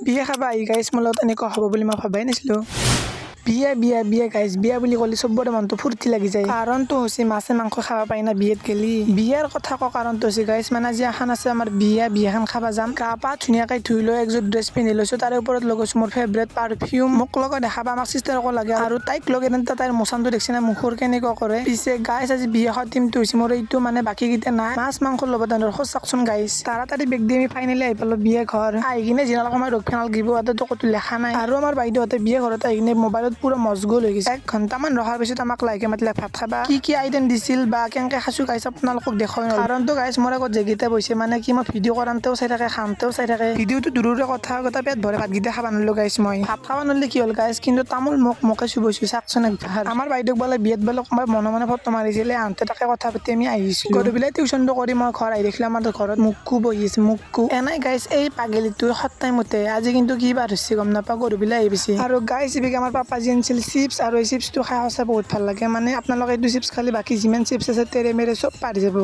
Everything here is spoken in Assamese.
বিয়া খাবা আহি গাইছ মোৰ লগত এনেকুৱা হ'ব বুলি মই ভাবাই নাছিলোঁ। বিয়া গাইজ বিয়া বুলি ক'লে চবৰে মনটো ফূৰ্তি লাগি যায়। কাৰণটো হৈছে মাছে মাংস খাব পাই না বিয়াত গেলি। বিয়াৰ কথা কোৱা কাৰণটো হৈছে গাইজ মানে আজি এখন আছে আমাৰ বিয়াখন খাব যাম। গা পা ধুনীয়াকৈ ধুই লৈ একযোৰ ড্ৰেছ পিন্ধি লৈছোঁ। তাৰে ওপৰত লগাইছোঁ মোৰ ফেভৰেট পাৰফিউম। মোক লগত দেখাবা আমাক চিষ্টাৰকো লাগে আৰু তাইক লগে তাইৰ মোচানটো দেখছি না মুখৰ কেনেকুৱা কৰে। পিছে গাইজ আজি বিয়া খোৱাৰ টিমটো হৈছে মোৰ এইটো মানে বাকীকেইটা নাই। মাছ মাংসৰ লগত সঁচাকচোন গাইজ তাড়াতাড়ি বেগ দি আমি ফাইনেলি আহি পালোঁ বিয়া ঘৰ। আহি কিনে যিবিলাক আমাৰ ৰক্ষণাল দিব তাতে ক'তো লেখা নাই। আৰু আমাৰ বাইদেউহঁতে বিয়া ঘৰত আহি কিনে মোবাইলত পুৰা মজগুল হৈ গৈছে। 1 ঘণ্টামান ৰখাৰ পিছত আমাক লাহেকে মাতিলে ভাত খাবা। কি আইটেম দিছিল বা কেনেকে খাইছোঁ গাইছ আপোনালোকক দেখুৱাই নহ'ল। কাৰণটো গাইছ মোৰ আগত যেগিটা বৈছে মানে কি মই ভিডিঅ' কৰাওঁতেও চাই থাকে খাওঁতেও চাই থাকে। ভিডিঅ'টো দূৰৰে কথা পেট ভৰে ভাতকেইটা খাব নোৱাৰিলোঁ গাইছ মই। ভাত খাব নোৱাৰিলে কি হ'ল গাইছ কিন্তু তামোল মোকে চুবাইছোঁ চাওকচোন একবাৰ। আমাৰ বাইদেউক বোলে বিয়াত বোলে কোনোবাই মনে ফটো মাৰিছিলে আহোঁতে তাকে কথা পাতি আমি আহিছিলোঁ। গধূলি টিউচনটো কৰি মই ঘৰ আহি দেখিলোঁ আমাৰ ঘৰত মুক্কু বহি আছে মুক্কু। এনেই গাইছ এই পাগেলিটো সদায় মতে আজি কিন্তু কি বাৰ হৈছে গম নাপাওঁ গধূলি আহি পাইছে। আৰু গাইছ এবিকে আমাৰ পাপাজি আনিছিল চিপছ আৰু এই চিপছটো খাই সঁচাই বহুত ভাল লাগে। মানে আপোনালোকে এইটো চিপছ খালে বাকী যিমান চিপছ আছে তেৰে মেৰে চব পাহৰি যাব।